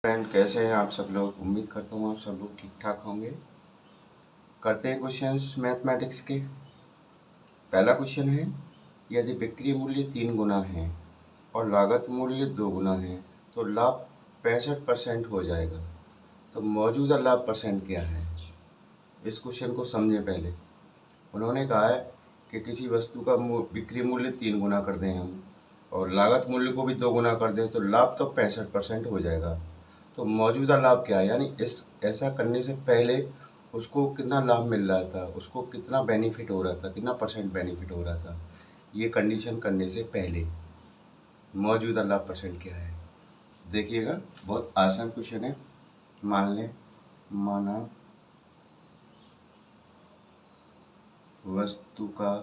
Friend, कैसे हैं आप सब लोग। उम्मीद करता हूँ आप सब लोग ठीक ठाक होंगे। करते हैं क्वेश्चंस मैथमेटिक्स के। पहला क्वेश्चन है, यदि बिक्री मूल्य 3 गुना है और लागत मूल्य 2 गुना है तो लाभ 65% हो जाएगा। तो मौजूदा लाभ परसेंट क्या है। इस क्वेश्चन को समझें। पहले उन्होंने कहा है कि किसी वस्तु का बिक्री मूल्य 3 गुना कर दें हम और लागत मूल्य को भी 2 गुना कर दें तो लाभ तो 65% हो जाएगा। तो मौजूदा लाभ क्या है, यानी इस ऐसा करने से पहले उसको कितना लाभ मिल रहा था, उसको कितना बेनिफिट हो रहा था, कितना परसेंट बेनिफिट हो रहा था। ये कंडीशन करने से पहले मौजूदा लाभ परसेंट क्या है। देखिएगा, बहुत आसान क्वेश्चन है। मान लें, माना वस्तु का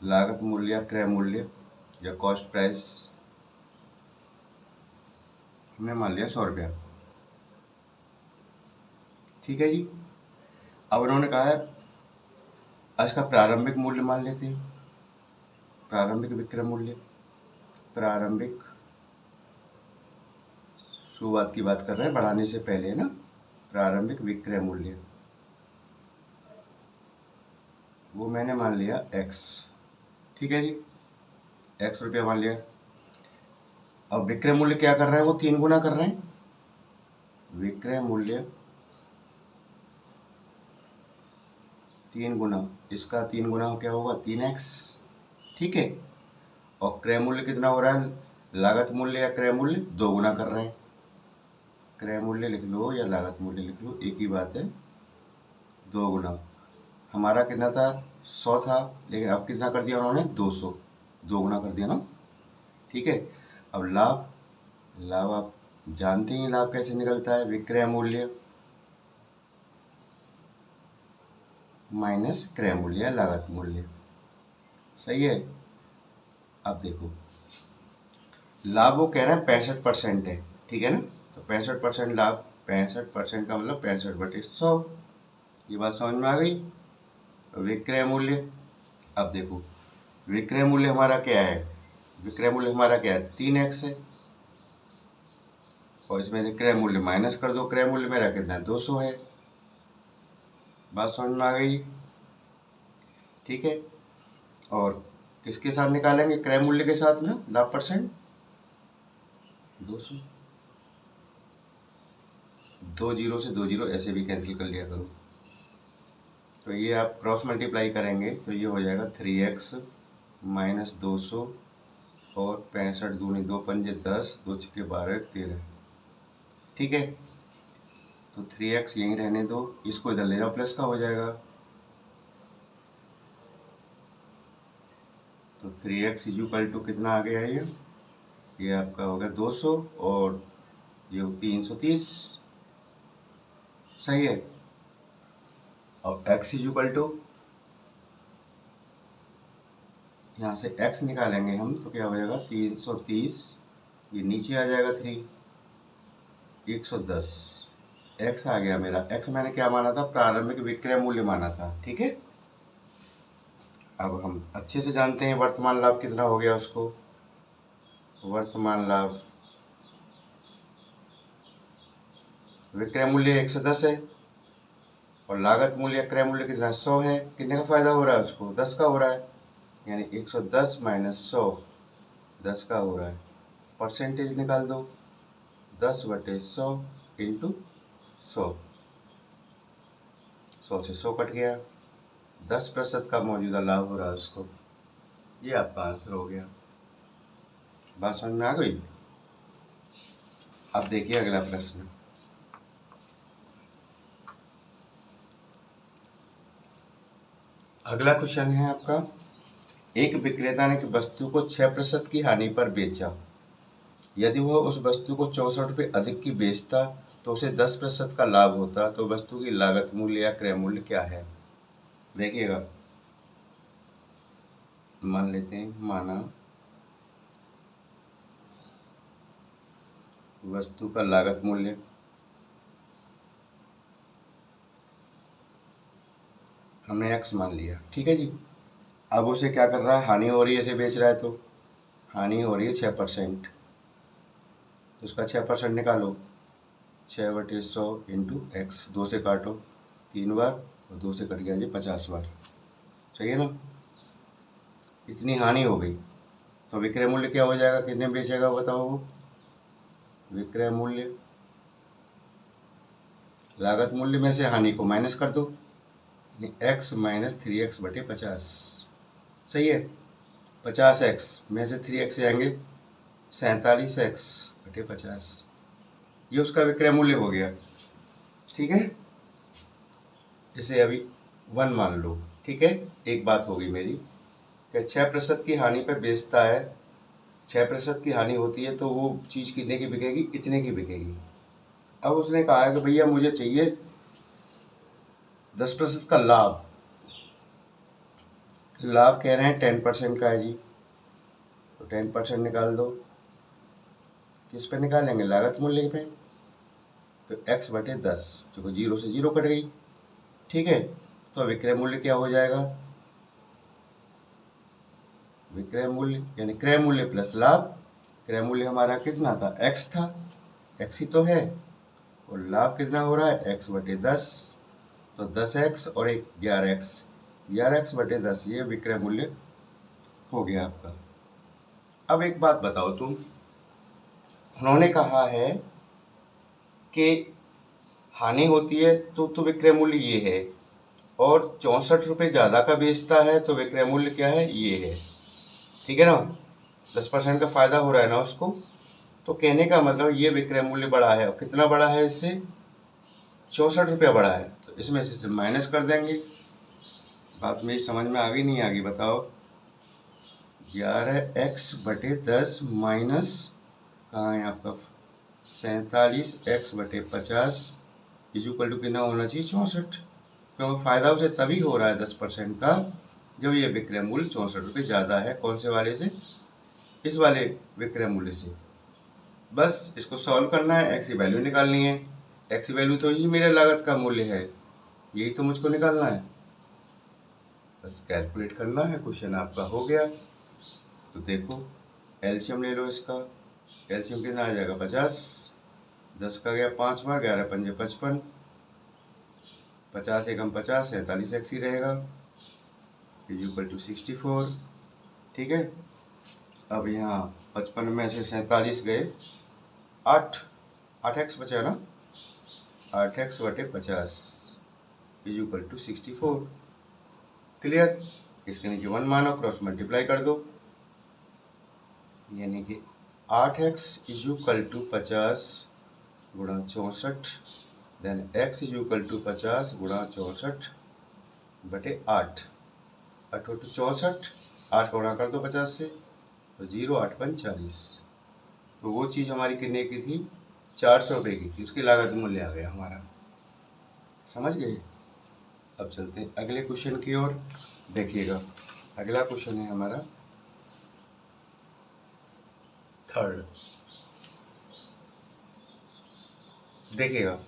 लागत मूल्य या क्रय मूल्य या कॉस्ट प्राइस हमने मान लिया 100 रुपया। ठीक है जी। अब उन्होंने कहा है इसका प्रारंभिक मूल्य मान लेते हैं। प्रारंभिक विक्रय मूल्य, प्रारंभिक शुरुआत की बात कर रहे हैं, बढ़ाने से पहले ना। प्रारंभिक विक्रय मूल्य वो मैंने मान लिया x। ठीक है जी, x रुपया मान लिया। अब विक्रय मूल्य क्या कर रहे हैं, वो 3 गुना कर रहे हैं। विक्रय मूल्य 3 गुना, इसका 3 गुना क्या होगा, 3x। ठीक है। और क्रय मूल्य कितना हो रहा है, लागत मूल्य या क्रय मूल्य 2 गुना कर रहे हैं। क्रय मूल्य लिख लो या लागत मूल्य लिख लो, एक ही बात है। 2 गुना हमारा कितना था, 100 था, लेकिन अब कितना कर दिया उन्होंने, 200। 2 गुना कर दिया ना। ठीक है। अब लाभ, लाभ आप जानते ही लाभ कैसे निकलता है, विक्रय मूल्य माइनस क्रय मूल्य या लागत मूल्य। सही है। अब देखो, लाभ वो कह रहे हैं 65% है। ठीक है ना। तो 65% लाभ, 65% का मतलब 65/100। ये बात समझ में आ गई। विक्रय मूल्य, अब देखो विक्रय मूल्य हमारा क्या है, विक्रय मूल्य हमारा क्या है, 3x है। और इसमें से क्रय मूल्य माइनस कर दो, क्रय मूल्य मेरा कितना है, 200 है। बात समझ में आ गई। ठीक है। और किसके साथ निकालेंगे, क्रय मूल्य के साथ ना, लाभ परसेंट 200। 2 जीरो से 2 जीरो ऐसे भी कैंसिल कर लिया करो। तो ये आप क्रॉस मल्टीप्लाई करेंगे तो ये हो जाएगा 3x माइनस 200 और 65 दूनी 2 पंजे 10, 2 छक्के 12, 13। ठीक है। तो 3x यहीं रहने दो, इसको इधर ले जाओ, प्लस का हो जाएगा। तो 3x इक्वल टू कितना आ गया, ये आपका हो गया 200 और ये 330। सही है। अब x इक्वल टू, यहाँ से x निकालेंगे हम तो क्या हो जाएगा, 330, ये नीचे आ जाएगा 3, 110। x आ गया मेरा। x मैंने क्या माना था, प्रारंभिक विक्रय मूल्य माना था। ठीक है। अब हम अच्छे से जानते हैं वर्तमान लाभ कितना हो गया उसको। वर्तमान लाभ, विक्रय मूल्य 110 है और लागत मूल्य क्रय मूल्य कितना, 100 है। कितने का फायदा हो रहा है उसको, 10 का हो रहा है। यानी 110 माइनस 100, 10 का हो रहा है। परसेंटेज निकाल दो, 10/100 इंटू 100। 100 से 100 कट गया, 10% का मौजूदा लाभ हो रहा है उसको। ये आपका आंसर हो गया। बात समझ में आ गई। अब देखिए अगला प्रश्न। अगला क्वेश्चन है आपका, एक विक्रेता ने वस्तु को 6% की हानि पर बेचा। यदि वह उस वस्तु को 64 रुपये अधिक की बेचता तो उसे 10% का लाभ होता। तो वस्तु की लागत मूल्य या क्रय मूल्य क्या है। देखिएगा, मान लेते हैं, माना वस्तु का लागत मूल्य हमने x मान लिया। ठीक है जी। अब उसे क्या कर रहा है, हानि हो रही है, इसे बेच रहा है तो हानि हो रही है 6%। तो उसका 6% निकालो, 6/100 इंटू एक्स, 2 से काटो 3 बार और 2 से कट गया जी 50 बार। सही है ना। इतनी हानि हो गई तो विक्रय मूल्य क्या हो जाएगा, कितने में बेचेगा बताओ। वो विक्रय मूल्य लागत मूल्य में से हानि को माइनस कर दो, x माइनस 3x/50। सही है। 50x में से 3x जाएंगे 47x/50, ये उसका विक्रय मूल्य हो गया। ठीक है, इसे अभी 1 मान लो। ठीक है, एक बात होगी मेरी कि 6% की हानि पे बेचता है, 6% की हानि होती है तो वो चीज़ कितने की बिकेगी, इतने की बिकेगी। अब उसने कहा है कि भैया मुझे चाहिए 10% का लाभ। लाभ कह रहे हैं 10% का है जी, तो 10% निकाल दो। किस पे निकालेंगे, लागत मूल्य पे। तो x/10, जो 0 से 0 कट गई। ठीक है, तो विक्रय मूल्य क्या हो जाएगा, विक्रय मूल्य यानी क्रय मूल्य प्लस लाभ। क्रय मूल्य हमारा कितना था, x था, x ही तो है, और लाभ कितना हो रहा है x/10, तो 10x और एक 11x, 11x/10, ये विक्रय मूल्य हो गया आपका। अब एक बात बताओ तुम, उन्होंने कहा है कि हानि होती है तो विक्रय मूल्य ये है, और 64 रुपये ज़्यादा का बेचता है तो विक्रय मूल्य क्या है, ये है। ठीक है ना, 10% का फायदा हो रहा है ना उसको, तो कहने का मतलब ये विक्रय मूल्य बड़ा है। और कितना बड़ा है, इससे 64 रुपया बड़ा है, तो इसमें से माइनस कर देंगे। बात मेरी समझ में आ गई नहीं आ गई बताओ। 11x/10 माइनस कहाँ है आपका 47x/50 इक्वल टू कितना होना चाहिए, 64। क्योंकि फायदा उसे तभी हो रहा है 10% का जब ये विक्रय मूल्य 64 रुपये ज़्यादा है। कौन से वाले से, इस वाले विक्रय मूल्य से। बस इसको सॉल्व करना है, एक्स की वैल्यू निकालनी है। एक्स की वैल्यू तो ही मेरे लागत का मूल्य है, यही तो मुझको निकालना है। बस कैलकुलेट करना है, क्वेश्चन आपका हो गया। तो देखो एलसीएम ले लो इसका, एलसीएम कितना आ जाएगा 50, 10 का गया 5 बार, 11×5 = 55, 50 एकम 50, 47x ही रहेगा, इक्वल टू 64। ठीक है, अब यहाँ 55 में से 47 गए, 8x बचा ना, 8x/50 इक्वल टू 64। क्लियर, इसके नीचे 1 मानो, क्रॉस मल्टीप्लाई कर दो, यानी कि 8x इक्वल टू 50 गुणा 64, देन x इक्वल टू 50 गुणा 64/8, 8 × 2 = 64, 8 गुणा कर दो 50 से, तो 0 8 × 5 = 40। तो वो चीज़ हमारी कितने की थी, 400 रुपये की थी, उसकी लागत मूल्य आ गया हमारा। समझ गए। अब चलते हैं अगले क्वेश्चन की ओर। देखिएगा अगला क्वेश्चन है हमारा 3rd। देखिएगा,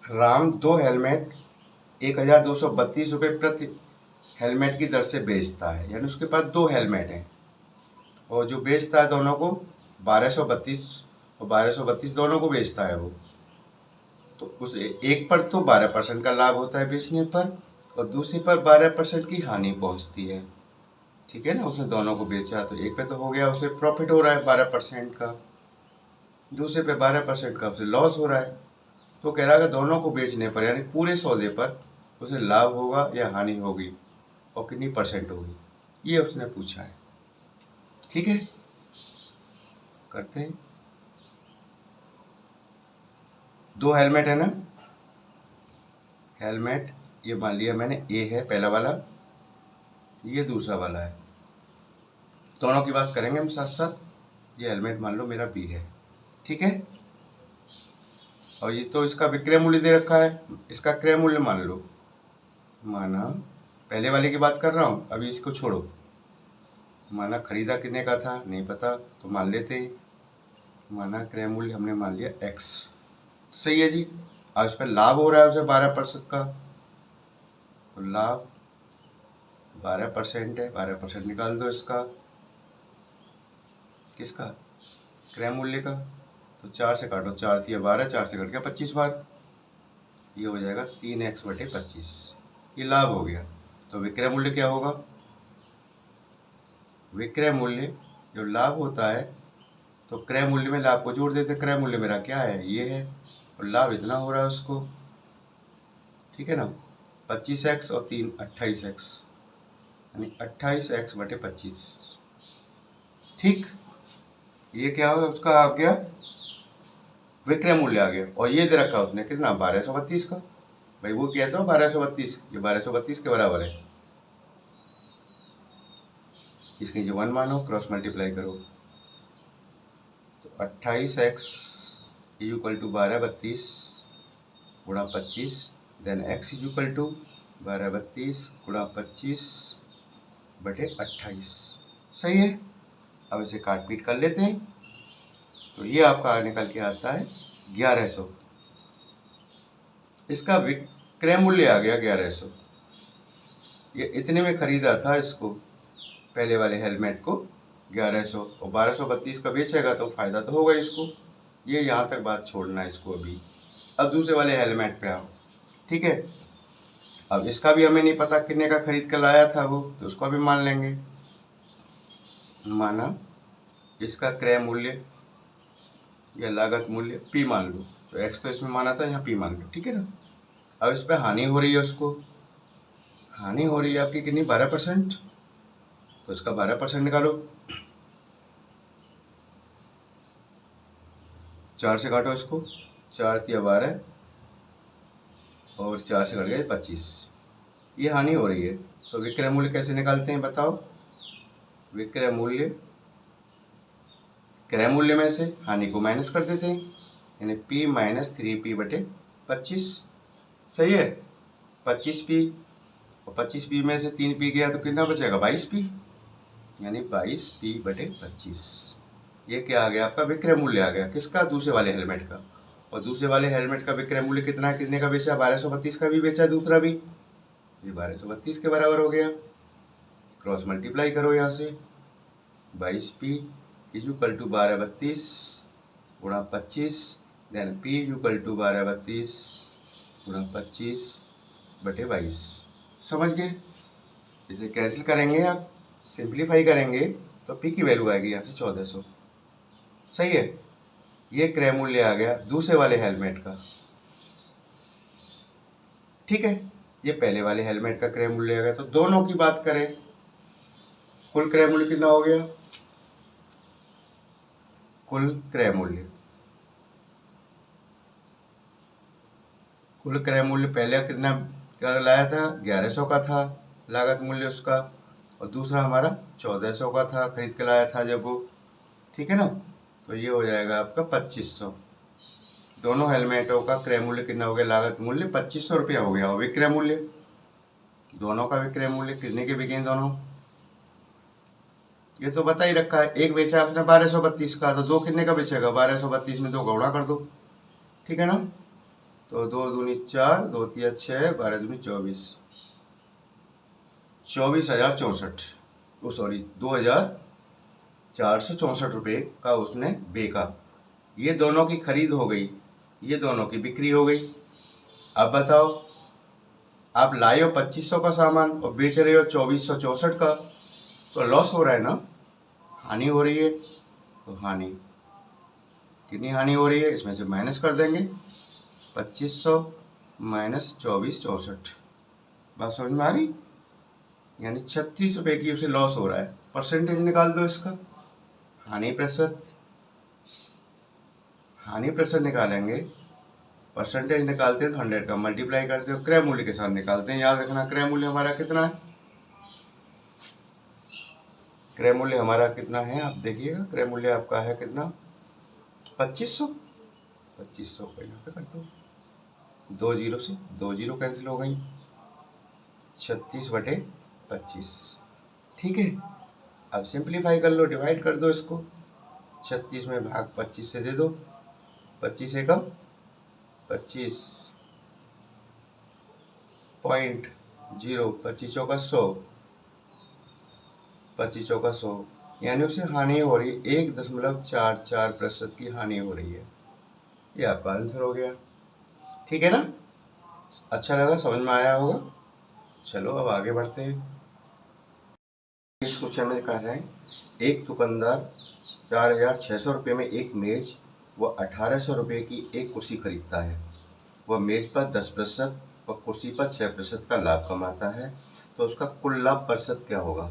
राम 2 हेलमेट 1232 रुपये प्रति हेलमेट की दर से बेचता है, यानी उसके पास 2 हेलमेट हैं, और जो बेचता है दोनों को 1232 और 1232 दोनों को बेचता है वो। तो उस एक पर तो 12% का लाभ होता है बेचने पर, और दूसरे पर 12% की हानि पहुंचती है। ठीक है ना, उसने दोनों को बेचा तो एक पे तो हो गया उसे प्रॉफिट हो रहा है 12% का, दूसरे पे 12% का उसे लॉस हो रहा है। तो कह रहा है कि दोनों को बेचने पर यानी पूरे सौदे पर उसे लाभ होगा या हानि होगी, और कितनी % होगी, ये उसने पूछा है। ठीक है, करते हैं। 2 हेलमेट है ना, हेलमेट ये मान लिया मैंने ए है पहला वाला, ये दूसरा वाला है, दोनों की बात करेंगे हम साथ साथ। ये हेलमेट मान लो मेरा बी है। ठीक है, और ये तो इसका विक्रय मूल्य दे रखा है, इसका क्रय मूल्य मान लो। माना पहले वाले की बात कर रहा हूँ, अभी इसको छोड़ो। माना खरीदा कितने का था नहीं पता, तो मान लेते हैं। माना क्रय मूल्य हमने मान लिया x। सही है जी। अब इस पर लाभ हो रहा है उसे 12% का, तो लाभ 12% है, 12% निकाल दो इसका, किसका, क्रय मूल्य का, तो 4 से काटो, 4 3 12, 4 से कट गया 25 बार, ये हो जाएगा 3x/25। ये लाभ हो गया। तो विक्रय मूल्य क्या होगा? विक्रय मूल्य जो लाभ होता है, तो क्रय मूल्य में लाभ को जोड़ देते। क्रय मूल्य मेरा क्या है? ये है, और लाभ इतना हो रहा है उसको, ठीक है ना। 25x और 3 28x, यानी 28x/25। ठीक, ये क्या होगा? उसका आ गया विक्रय मूल्य आ गया। और ये दे रखा उसने कितना? 1232 का। भाई वो क्या था? 1232, ये 1232 के बराबर है। इसकी जो 1 मानो, क्रॉस मल्टीप्लाई करो, तो 28x इक्वल टू 1232 गुणा 25, देन x इक्वल टू 1232 गुणा 25/28। सही है। अब इसे काट पीट कर लेते हैं, तो ये आपका निकल के आता है 1100। इसका विक्रय मूल्य आ गया 1100। ये इतने में खरीदा था इसको, पहले वाले हेलमेट को 1100, और 1232 का बेचेगा तो फायदा तो होगा इसको। ये यहाँ तक बात छोड़ना है इसको अभी। अब दूसरे वाले हेलमेट पे आओ, ठीक है। अब इसका भी हमें नहीं पता कितने का खरीद कर लाया था वो, तो उसको भी मान लेंगे। माना इसका क्रय मूल्य या लागत मूल्य P मान लो, तो X तो इसमें माना था, यहाँ P मान लो, ठीक है ना। अब इस पर हानि हो रही है, उसको हानि हो रही है आपकी कितनी? 12%। तो इसका 12% निकालो, 4 से काटो इसको, 4 3 12 और 4 से कट गए 25। ये हानि हो रही है। तो विक्रय मूल्य कैसे निकालते हैं बताओ? विक्रय मूल्य क्रय मूल्य में से हानि को माइनस कर देते हैं, यानी P माइनस 3P/25। सही है। 25P, और 25P में से 3P गया तो कितना बचेगा? 22P, यानी 22P/25। ये क्या आ गया? आपका विक्रय मूल्य आ गया। किसका? दूसरे वाले हेलमेट का। और दूसरे वाले हेलमेट का विक्रय मूल्य कितना है? कितने का बेचा? 1232 का भी बेचा, दूसरा भी। ये 1232 के बराबर हो गया। क्रॉस मल्टीप्लाई करो यहाँ से, 22P इक्वल टू 1232 गुणा 25, देन P इक्वल टू 1232 गुणा 25/22। समझ गए? इसे कैंसिल करेंगे, आप सिंप्लीफाई करेंगे तो P की वैल्यू आएगी यहाँ से 1400। सही है। ये क्रय मूल्य आ गया दूसरे वाले हेलमेट का, ठीक है। ये पहले वाले हेलमेट का क्रय मूल्य आ गया। तो दोनों की बात करें, कुल क्रय मूल्य कितना हो गया? कुल क्रय मूल्य, कुल क्रय मूल्य पहले कितना क्या लाया था? 1100 का था लागत मूल्य उसका, और दूसरा हमारा 1400 का था, खरीद के लाया था जब वो, ठीक है ना। तो ये हो जाएगा आपका 2500। दोनों हेलमेटों का क्रय मूल्य कितना हो गया? लागत मूल्य 2500 रुपया हो गया। और विक्रय मूल्य, दोनों का विक्रय मूल्य कितने के बिके दोनों? ये तो बता ही रखा है। एक बेचा आपने 1232 का, तो दो कितने का बेचेगा? 1232 में 2 गुणा कर दो, ठीक है ना। तो 2 दूनी 4, 2 तिया 6, 12 दूनी 24, 24,064, ओ सॉरी 2,464 रुपये का उसने बेचा। ये दोनों की खरीद हो गई, ये दोनों की बिक्री हो गई। अब बताओ, आप लाए हो 2500 का सामान और बेच रहे हो 2464 का, तो लॉस हो रहा है ना, हानि हो रही है। तो हानि कितनी हानि हो रही है? इसमें से माइनस कर देंगे, 2500 माइनस 2464। बात समझ में आ गई? यानी 36 रुपये की उसे लॉस हो रहा है। परसेंटेज निकाल दो इसका, हानि प्रतिशत, हानि प्रतिशत निकालेंगे। परसेंटेज निकालते हैं तो 100 का मल्टीप्लाई करते हो, क्रय मूल्य के साथ निकालते हैं। याद रखना क्रय मूल्य हमारा कितना है? क्रय मूल्य हमारा कितना है? आप देखिएगा, क्रय मूल्य आपका है कितना? 2500। 2500 को यहाँ पे कर दो, 2 जीरो से 2 जीरो कैंसिल हो गई, 36/25, ठीक है। अब सिंप्लीफाई कर लो, डिवाइड कर दो इसको, 36 में भाग 25 से दे दो, 25 एकम 25.0, 25 चौका 100, 25 चौका 100, यानी उसे हानि हो रही है 1.44% की हानि हो रही है। ये आपका आंसर हो गया। ठीक है ना, अच्छा लगा, समझ में आया होगा। चलो अब आगे बढ़ते हैं। इस क्वेश्चन में कह रहे हैं एक दुकानदार 4,600 रुपये में एक मेज व 1,800 रुपये की एक कुर्सी खरीदता है। वह मेज पर 10% और कुर्सी पर 6% का लाभ कमाता है, तो उसका कुल लाभ प्रतिशत क्या होगा।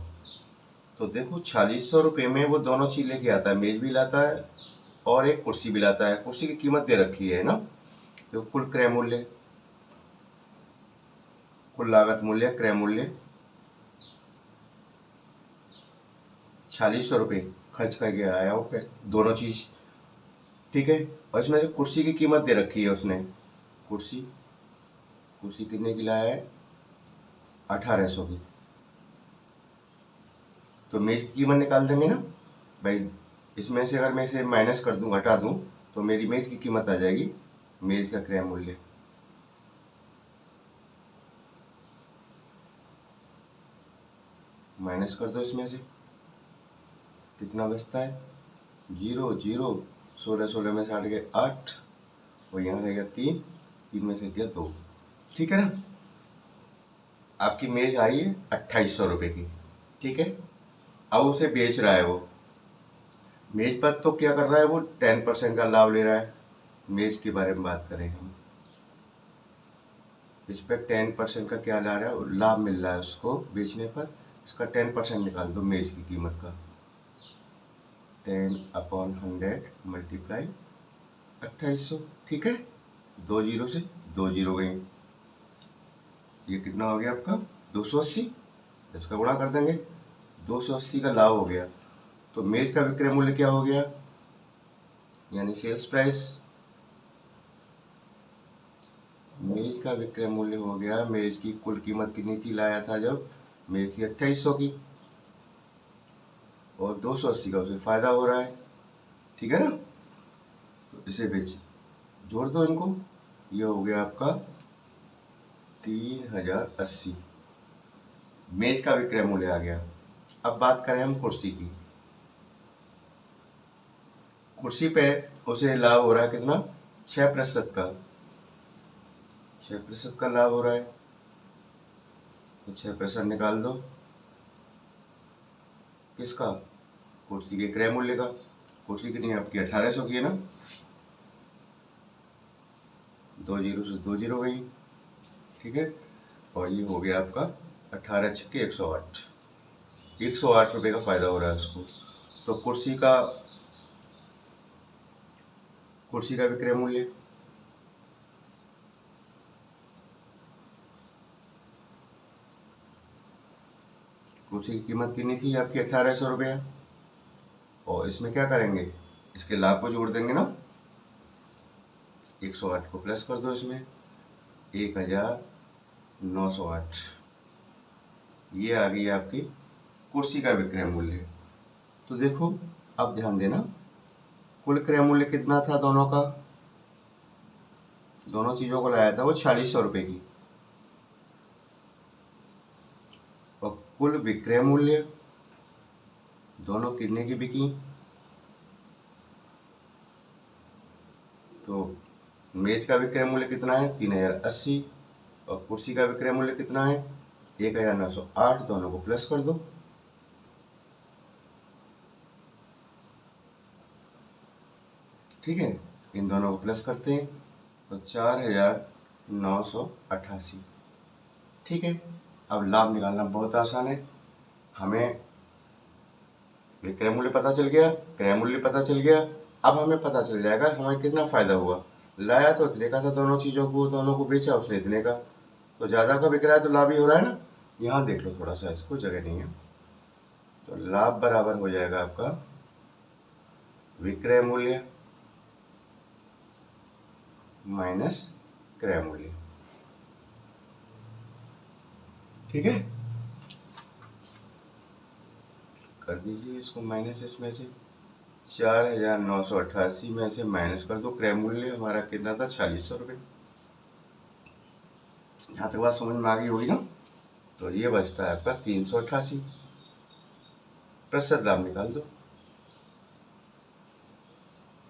तो देखो 4,600 रुपये में वो दोनों चीज लेके आता है, मेज भी लाता है और एक कुर्सी भी लाता है। कुर्सी की कीमत दे रखी है ना, तो कुल क्रय मूल्य, कुल लागत मूल्य, क्रय मूल्य 4,600 रुपये खर्च करके आया वो पे दोनों चीज। ठीक है, और इसमें से कुर्सी की कीमत दे रखी है उसने। कुर्सी कुर्सी कितने की लाया है, 1,800 की। तो मेज की कीमत निकाल देंगे ना भाई, इसमें से अगर मैं इसे माइनस कर दूं, घटा दूं, तो मेरी मेज की कीमत आ जाएगी, मेज का क्रय मूल्य। माइनस कर दो, इसमें से कितना बचता है, 0 0, 16 16 में से 8 गए 8, और यहाँ रहेगा 3, 3 में से गया 2। ठीक है ना, आपकी मेज आई है 2,800 रुपये की। ठीक है, अब उसे बेच रहा है वो। मेज पर तो क्या कर रहा है वो, 10% का लाभ ले रहा है। मेज के बारे में बात करें हम, इस पर 10% का क्या ला रहा है, लाभ मिल रहा है उसको बेचने पर। इसका 10% निकाल दो मेज की कीमत का, 10/100 मल्टीप्लाई 2,800। ठीक है, 2 जीरो से 2 जीरो गए, ये कितना हो गया आपका 280। इसका गुणा कर देंगे, 280 का लाभ हो गया। तो मेज का विक्रय मूल्य क्या हो गया, यानी सेल्स प्राइस। मेज का विक्रय मूल्य हो गया, मेज की कुल कीमत कितनी थी, लाया था जब, मेज थी 2,800 की, और 280 का उसे फायदा हो रहा है। ठीक है ना, तो इसे बेच जोड़ दो इनको, ये हो गया आपका 3,080, मेज का विक्रय मूल्य आ गया। अब बात करें हम कुर्सी की। कुर्सी पे उसे लाभ हो रहा है कितना, 6% का, 6% का लाभ हो रहा है। तो 6% निकाल दो, किसका, कुर्सी के क्रय मूल्य का। कुर्सी कितनी है आपकी, 1,800 की है ना, 2 जीरो से 2 जीरो गई। ठीक है, और ये हो गया आपका 18 छक्के 108, 108 रुपये का फायदा हो रहा है उसको। तो कुर्सी का विक्रय मूल्य, कुर्सी की कीमत कितनी थी आपकी, 1,800 रुपया। और इसमें क्या करेंगे, इसके लाभ को जोड़ देंगे ना, 108 को प्लस कर दो इसमें, 1,908, ये आ गई आपकी कुर्सी का विक्रय मूल्य। तो देखो अब ध्यान देना, कुल क्रय मूल्य कितना था दोनों का, दोनों चीजों को लाया था वो 4,600 रुपये की, और कुल विक्रय मूल्य दोनों कितने की बिकी, तो मेज का विक्रय मूल्य कितना है, 3,080, और कुर्सी का विक्रय मूल्य कितना है, 1,908, दोनों को प्लस कर दो। ठीक है, इन दोनों को प्लस करते हैं तो 4,988। ठीक है, अब लाभ निकालना बहुत आसान है, हमें विक्रय मूल्य पता चल गया, क्रय मूल्य पता चल गया। अब हमें पता चल जाएगा हमें कितना फायदा हुआ। लाया तो इतने का था दोनों चीजों को, दोनों को बेचा उसने इतने का, तो ज्यादा का बिक रहा है तो लाभ ही हो रहा है ना। यहाँ देख लो थोड़ा सा, इसको जगह नहीं है, तो लाभ बराबर हो जाएगा आपका विक्रय मूल्य माइनस क्रय मूल्य। ठीक है, कर दीजिए इसको माइनस, इसमें से 4,988 में से माइनस कर दो, क्रय मूल्य हमारा कितना था, 4,600 रुपये। यहाँ तक बात समझ में आ गई होगी ना। तो ये बचता है आपका 388, प्रतिशत लाभ निकाल दो,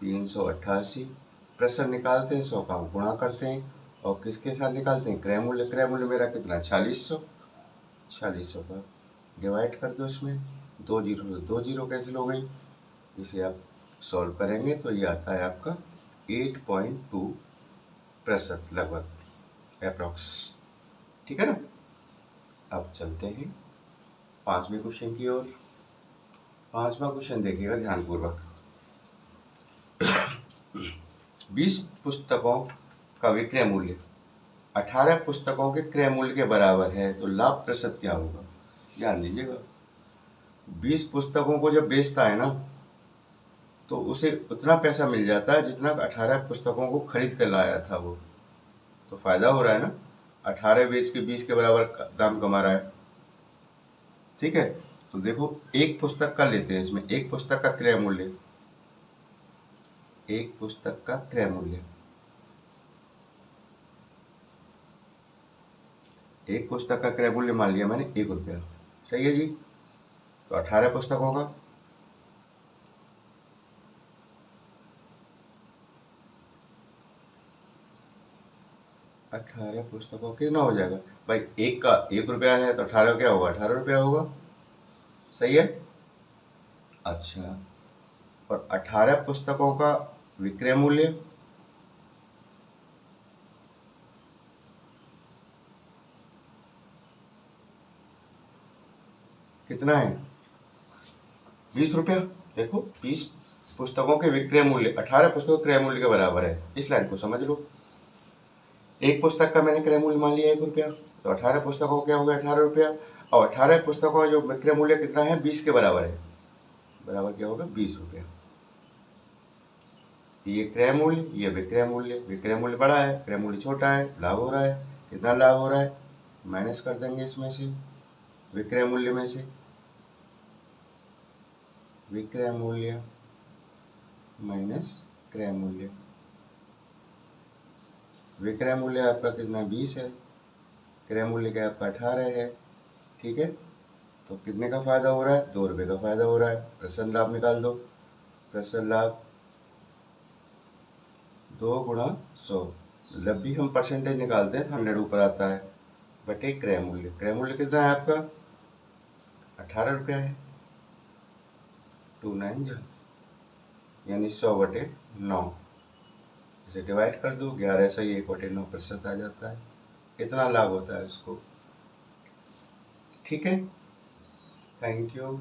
388 प्रतिशत निकालते हैं, 100 का गुणा करते हैं और किसके साथ निकालते हैं, क्रय मूल्य। क्रय मूल्य मेरा कितना, 4600। 4600 का डिवाइड कर दो इसमें, 2 जीरो से 2 जीरो कैंसिल हो गई। इसे आप सॉल्व करेंगे तो ये आता है आपका 8.2% लगभग अप्रॉक्स। ठीक है ना। अब चलते हैं 5वें क्वेश्चन की ओर। 5वां क्वेश्चन देखिएगा ध्यानपूर्वक। 20 पुस्तकों का विक्रय मूल्य 18 पुस्तकों के क्रय मूल्य के बराबर है, तो लाभ प्रतिशत क्या होगा। ध्यान दीजिएगा, 20 पुस्तकों को जब बेचता है ना, तो उसे उतना पैसा मिल जाता है जितना 18 पुस्तकों को खरीद कर लाया था वो, तो फायदा हो रहा है ना। 18 बेच के 20 के बराबर दाम कमा रहा है। ठीक है, तो देखो एक पुस्तक का लेते हैं, इसमें एक पुस्तक का क्रय मूल्य, एक पुस्तक का क्रय मूल्य, एक पुस्तक का क्रय मूल्य मान लिया मैंने 1 रुपया। सही है जी। तो 18 पुस्तकों का 18 पुस्तकों कितना हो जाएगा भाई, एक का 1 रुपया है तो 18 क्या होगा, 18 रुपया होगा। सही है। अच्छा, और 18 पुस्तकों का विक्रय मूल्य कितना है, 20 रुपया। देखो 20 पुस्तकों के विक्रय मूल्य 18 पुस्तकों के क्रय मूल्य के बराबर है। इस लाइन को समझ लो, एक पुस्तक का मैंने क्रय मूल्य मान लिया 1 रुपया, तो 18 पुस्तकों क्या हो गया, 18 रुपया। और 18 पुस्तकों का जो विक्रय मूल्य कितना है, 20 के बराबर है, बराबर क्या होगा, 20 रुपया। ये क्रय मूल्य, ये विक्रय मूल्य, विक्रय मूल्य बड़ा है, क्रय मूल्य छोटा है, लाभ हो रहा है। कितना लाभ हो रहा है, माइनस कर देंगे इसमें से, विक्रय मूल्य में से, विक्रय मूल्य माइनस क्रय मूल्य। विक्रय मूल्य आपका कितना, 20 है, क्रय मूल्य क्या आपका 18 है। ठीक है, तो कितने का फायदा हो रहा है, 2 रुपये का फायदा हो रहा है। प्रतिशत लाभ निकाल दो, प्रतिशत लाभ 2 गुणा 100, जब भी हम परसेंटेज निकालते हैं तो 100 ऊपर आता है, बटे क्रय मूल्य। क्रय मूल्य कितना है आपका, 18 रुपया है, 29 यानी 100/9। इसे डिवाइड कर दो, 11 से 1/9% आ जाता है। इतना लाभ होता है उसको। ठीक है, थैंक यू।